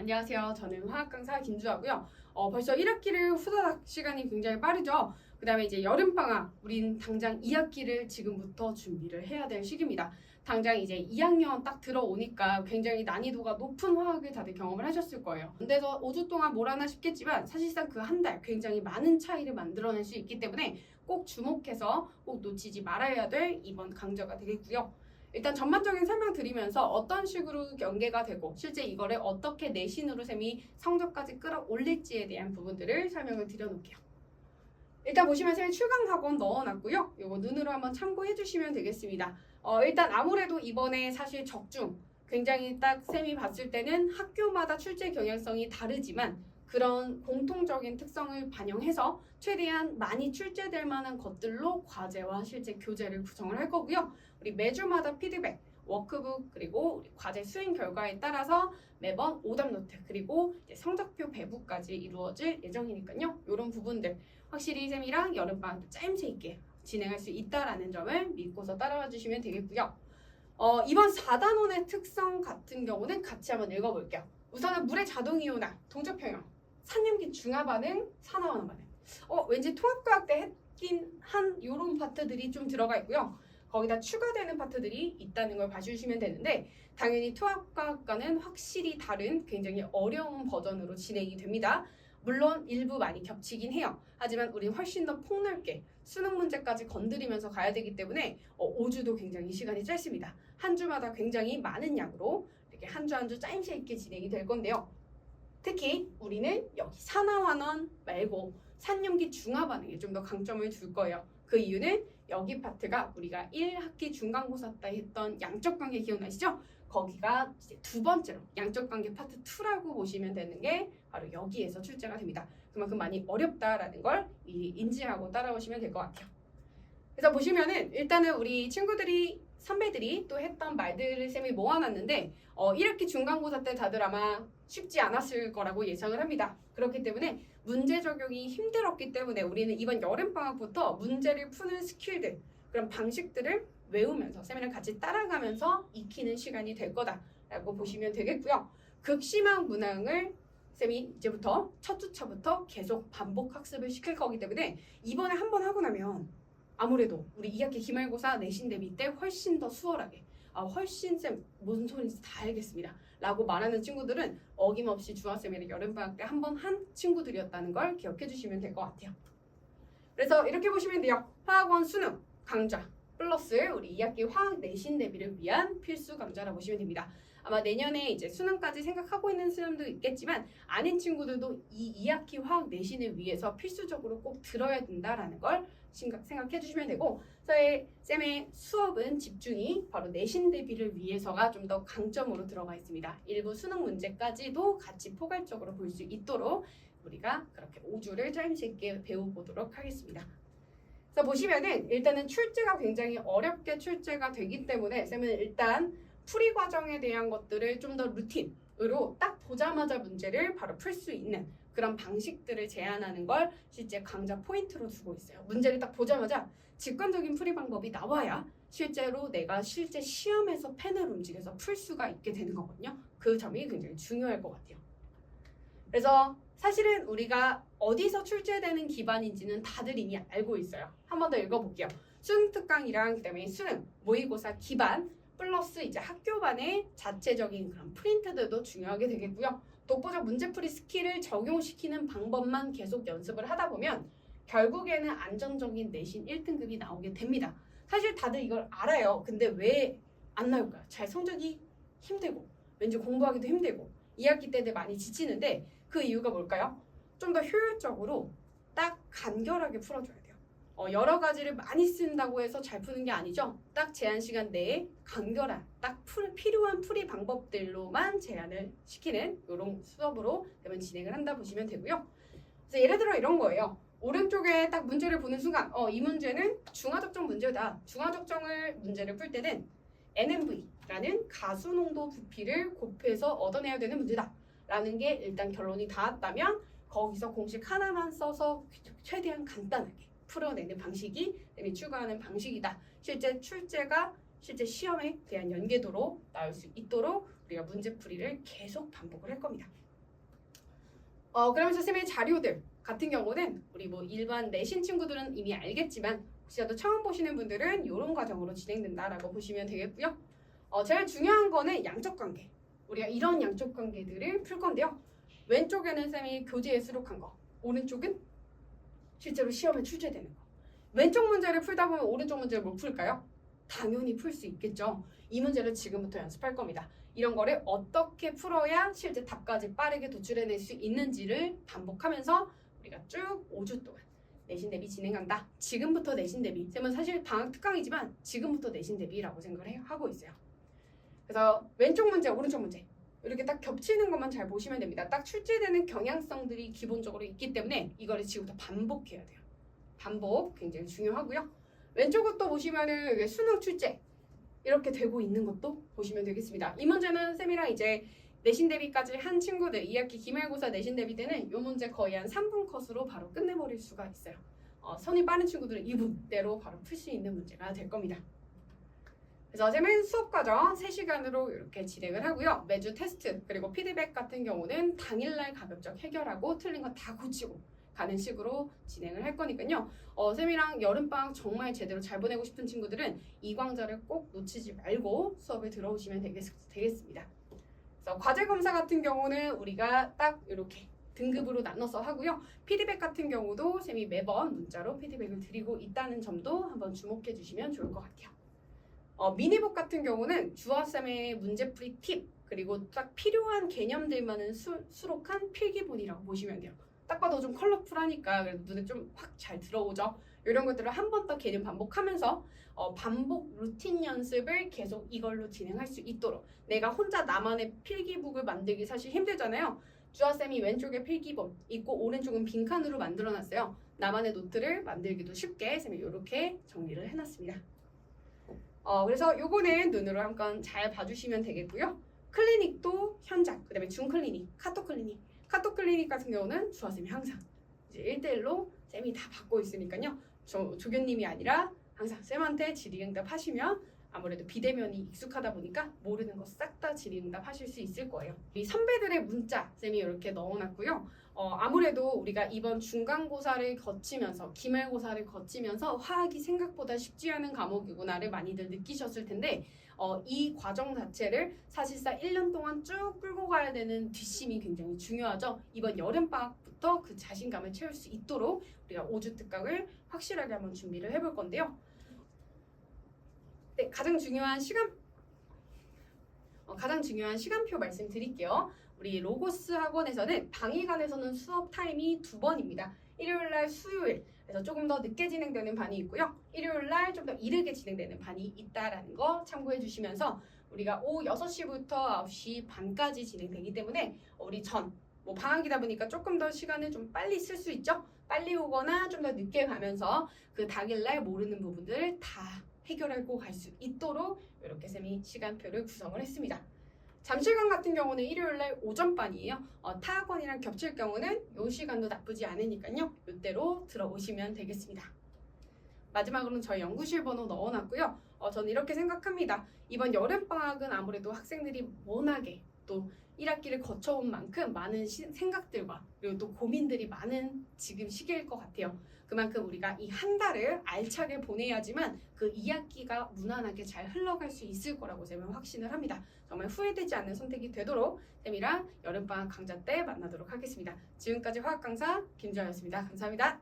안녕하세요. 저는 화학 강사 김주하고요. 벌써 1학기를 후다닥 시간이 굉장히 빠르죠. 그 다음에 이제 여름방학, 우린 당장 2학기를 지금부터 준비를 해야 될 시기입니다. 당장 이제 2학년 딱 들어오니까 굉장히 난이도가 높은 화학을 다들 경험을 하셨을 거예요. 근데서 5주 동안 뭘 하나 싶겠지만 사실상 그 한 달 굉장히 많은 차이를 만들어낼 수 있기 때문에 꼭 주목해서 꼭 놓치지 말아야 될 이번 강좌가 되겠고요. 일단 전반적인 설명 드리면서 어떤 식으로 연계가 되고 실제 이거를 어떻게 내신으로 쌤이 성적까지 끌어올릴지에 대한 부분들을 설명을 드려놓을게요. 일단 보시면 쌤이 출강학원 넣어놨고요. 이거 눈으로 한번 참고해 주시면 되겠습니다. 일단 아무래도 이번에 사실 적중 굉장히 딱 쌤이 봤을 때는 학교마다 출제 경향성이 다르지만 그런 공통적인 특성을 반영해서 최대한 많이 출제될 만한 것들로 과제와 실제 교재를 구성을 할 거고요. 우리 매주마다 피드백, 워크북 그리고 우리 과제 수행 결과에 따라서 매번 오답 노트 그리고 이제 성적표 배부까지 이루어질 예정이니까요. 이런 부분들 확실히 쌤이랑 여름방학 때 짜임새 있게 진행할 수 있다라는 점을 믿고서 따라와 주시면 되겠고요. 이번 4단원의 특성 같은 경우는 같이 한번 읽어볼게요. 우선은 물의 자동이온화, 동적평형, 산염기 중화 반응, 산화환원 반응. 왠지 통합과학 때 했긴 한 이런 파트들이 좀 들어가 있고요. 거기다 추가되는 파트들이 있다는 걸 봐주시면 되는데 당연히 통합과학과는 확실히 다른 굉장히 어려운 버전으로 진행이 됩니다. 물론 일부 많이 겹치긴 해요. 하지만 우린 훨씬 더 폭넓게 수능 문제까지 건드리면서 가야 되기 때문에 5주도 굉장히 시간이 짧습니다. 한 주마다 굉장히 많은 양으로 이렇게 한 주 한 주 짜임새 있게 진행이 될 건데요. 특히 우리는 여기 산화환원 말고 산염기 중화 반응에 좀 더 강점을 둘 거예요. 그 이유는 여기 파트가 우리가 1학기 중간고사 때 했던 양적관계 기억나시죠? 거기가 이제 두 번째로 양적관계 파트 2라고 보시면 되는 게 바로 여기에서 출제가 됩니다. 그만큼 많이 어렵다라는 걸 미리 인지하고 따라오시면 될 것 같아요. 그래서 보시면은 일단은 우리 친구들이 선배들이 또 했던 말들을 쌤이 모아놨는데 1학기 중간고사 때 다들 아마 쉽지 않았을 거라고 예상을 합니다. 그렇기 때문에 문제 적용이 힘들었기 때문에 우리는 이번 여름방학부터 문제를 푸는 스킬들 그런 방식들을 외우면서 쌤이랑 같이 따라가면서 익히는 시간이 될 거다라고 보시면 되겠고요. 극심한 문항을 쌤이 이제부터 첫 주차부터 계속 반복 학습을 시킬 거기 때문에 이번에 한 번 하고 나면 아무래도 우리 2학기 기말고사 내신 대비 때 훨씬 더 수월하게 훨씬 쌤 무슨 소리인지 다 알겠습니다 라고 말하는 친구들은 어김없이 중학생이랑 여름방학 때 한 번 한 친구들이었다는 걸 기억해 주시면 될 것 같아요. 그래서 이렇게 보시면 돼요. 화학원 수능 강좌 플러스 우리 2학기 화학 내신 대비를 위한 필수 강좌라고 보시면 됩니다. 아마 내년에 이제 수능까지 생각하고 있는 수험도 있겠지만 아닌 친구들도 이 2학기 화학 내신을 위해서 필수적으로 꼭 들어야 된다라는 걸 생각해 주시면 되고 저희 쌤의 수업은 집중이 바로 내신 대비를 위해서가 좀 더 강점으로 들어가 있습니다. 일부 수능 문제까지도 같이 포괄적으로 볼 수 있도록 우리가 그렇게 5주를 짜임새 있게 배워보도록 하겠습니다. 그래서 보시면은 일단은 출제가 굉장히 어렵게 출제가 되기 때문에 쌤은 일단 풀이 과정에 대한 것들을 좀 더 루틴으로 딱 보자마자 문제를 바로 풀 수 있는 그런 방식들을 제안하는 걸 실제 강좌 포인트로 두고 있어요. 문제를 딱 보자마자 직관적인 풀이 방법이 나와야 실제로 내가 실제 시험에서 펜을 움직여서 풀 수가 있게 되는 거거든요. 그 점이 굉장히 중요할 것 같아요. 그래서 사실은 우리가 어디서 출제되는 기반인지는 다들 이미 알고 있어요. 한 번 더 읽어볼게요. 수능 특강이랑 그다음에 수능 모의고사 기반 플러스 이제 학교반의 자체적인 그런 프린트들도 중요하게 되겠고요. 독보적 문제풀이 스킬을 적용시키는 방법만 계속 연습을 하다 보면 결국에는 안정적인 내신 1등급이 나오게 됩니다. 사실 다들 이걸 알아요. 근데 왜 안 나올까요? 잘 성적이 힘들고 왠지 공부하기도 힘들고 2학기 때도 많이 지치는데 그 이유가 뭘까요? 좀 더 효율적으로 딱 간결하게 풀어줘야 돼요. 여러 가지를 많이 쓴다고 해서 잘 푸는 게 아니죠. 딱 제한 시간 내에 간결한 딱 필요한 풀이 방법들로만 제안을 시키는 이런 수업으로 그러면 진행을 한다 보시면 되고요. 그래서 예를 들어 이런 거예요. 오른쪽에 딱 문제를 보는 순간 이 문제는 중화적정 문제다. 중화적정을 문제를 풀 때는 NMV라는 가수농도 부피를 곱해서 얻어내야 되는 문제다. 라는 게 일단 결론이 닿았다면 거기서 공식 하나만 써서 최대한 간단하게 풀어내는 방식이 쌤이 추구하는 방식이다. 실제 출제가 실제 시험에 대한 연계도로 나올 수 있도록 우리가 문제풀이를 계속 반복을 할 겁니다. 그러면서 쌤의 자료들 같은 경우는 우리 뭐 일반 내신 친구들은 이미 알겠지만 혹시라도 처음 보시는 분들은 이런 과정으로 진행된다라고 보시면 되겠고요. 제일 중요한 거는 양적 관계. 우리가 이런 양적 관계들을 풀 건데요. 왼쪽에는 쌤이 교재에 수록한 거, 오른쪽은 실제로 시험에 출제되는 거. 왼쪽 문제를 풀다 보면 오른쪽 문제를 못 풀까요? 당연히 풀 수 있겠죠. 이 문제를 지금부터 연습할 겁니다. 이런 거를 어떻게 풀어야 실제 답까지 빠르게 도출해낼 수 있는지를 반복하면서 우리가 쭉 5주 동안 내신 대비 진행한다. 지금부터 내신 대비. 쌤은 사실 방학 특강이지만 지금부터 내신 대비라고 생각을 하고 있어요. 그래서 왼쪽 문제, 오른쪽 문제 이렇게 딱 겹치는 것만 잘 보시면 됩니다. 딱 출제되는 경향성들이 기본적으로 있기 때문에 이거를 지금부터 반복해야 돼요. 반복 굉장히 중요하고요. 왼쪽을 또 보시면은 수능 출제 이렇게 되고 있는 것도 보시면 되겠습니다. 이 문제는 쌤이랑 이제 내신 대비까지 한 친구들 2학기 기말고사 내신 대비 때는 이 문제 거의 한 3분 컷으로 바로 끝내버릴 수가 있어요. 손이 빠른 친구들은 2분대로 바로 풀 수 있는 문제가 될 겁니다. 그래서 쌤은 수업 과정 3시간으로 이렇게 진행을 하고요. 매주 테스트 그리고 피드백 같은 경우는 당일날 가급적 해결하고 틀린 거 다 고치고 가는 식으로 진행을 할 거니까요. 쌤이랑 여름방학 정말 제대로 잘 보내고 싶은 친구들은 이 강좌를 꼭 놓치지 말고 수업에 들어오시면 되겠습니다. 그래서 과제 검사 같은 경우는 우리가 딱 이렇게 등급으로 나눠서 하고요. 피드백 같은 경우도 쌤이 매번 문자로 피드백을 드리고 있다는 점도 한번 주목해 주시면 좋을 것 같아요. 미니북 같은 경우는 주아쌤의 문제풀이 팁 그리고 딱 필요한 개념들만은 수록한 필기본이라고 보시면 돼요. 딱 봐도 좀 컬러풀하니까 그래도 눈에 좀 확 잘 들어오죠. 이런 것들을 한 번 더 개념 반복하면서 반복 루틴 연습을 계속 이걸로 진행할 수 있도록 내가 혼자 나만의 필기북을 만들기 사실 힘들잖아요. 주아쌤이 왼쪽에 필기본 있고 오른쪽은 빈칸으로 만들어놨어요. 나만의 노트를 만들기도 쉽게 쌤이 이렇게 정리를 해놨습니다. 그래서 요거는 눈으로 한번 잘 봐주시면 되겠고요. 클리닉도 현장, 그 다음에 중클리닉, 카톡 클리닉 같은 경우는 주아쌤이 항상 이제 1대1로 쌤이 다 받고 있으니까요. 조교님이 아니라 항상 쌤한테 질의응답 하시면 아무래도 비대면이 익숙하다 보니까 모르는 거 싹 다 질의응답 하실 수 있을 거예요. 이 선배들의 문자 쌤이 이렇게 넣어놨고요. 아무래도 우리가 이번 중간고사를 거치면서 기말고사를 거치면서 화학이 생각보다 쉽지 않은 과목이구나를 많이들 느끼셨을 텐데 이 과정 자체를 사실상 1년 동안 쭉 끌고 가야 되는 뒷심이 굉장히 중요하죠. 이번 여름방학부터 그 자신감을 채울 수 있도록 우리가 5주 특강을 확실하게 한번 준비를 해볼 건데요. 네, 가장 중요한 시간표 말씀드릴게요. 우리 로고스 학원에서는 방위관에서는 수업 타임이 2번입니다. 일요일날 수요일 그래서 조금 더 늦게 진행되는 반이 있고요. 일요일날 좀 더 이르게 진행되는 반이 있다라는 거 참고해 주시면서 우리가 오후 6시부터 9시 반까지 진행되기 때문에 우리 뭐 방학이다 보니까 조금 더 시간을 좀 빨리 쓸 수 있죠. 빨리 오거나 좀 더 늦게 가면서 그 당일날 모르는 부분들을 다 해결하고 갈 수 있도록 이렇게 쌤이 시간표를 구성을 했습니다. 잠실관 같은 경우는 일요일날 오전반이에요. 타학원이랑 겹칠 경우는 이 시간도 나쁘지 않으니까요. 이때로 들어오시면 되겠습니다. 마지막으로는 저희 연구실 번호 넣어놨고요. 저는 이렇게 생각합니다. 이번 여름방학은 아무래도 학생들이 워낙에 또 1학기를 거쳐온 만큼 많은 생각들과 그리고 또 고민들이 많은 지금 시기일 것 같아요. 그만큼 우리가 이 한 달을 알차게 보내야지만 그 2학기가 무난하게 잘 흘러갈 수 있을 거라고 쌤은 확신을 합니다. 정말 후회되지 않는 선택이 되도록 쌤이랑 여름방학 강좌 때 만나도록 하겠습니다. 지금까지 화학 강사 김주아였습니다. 감사합니다.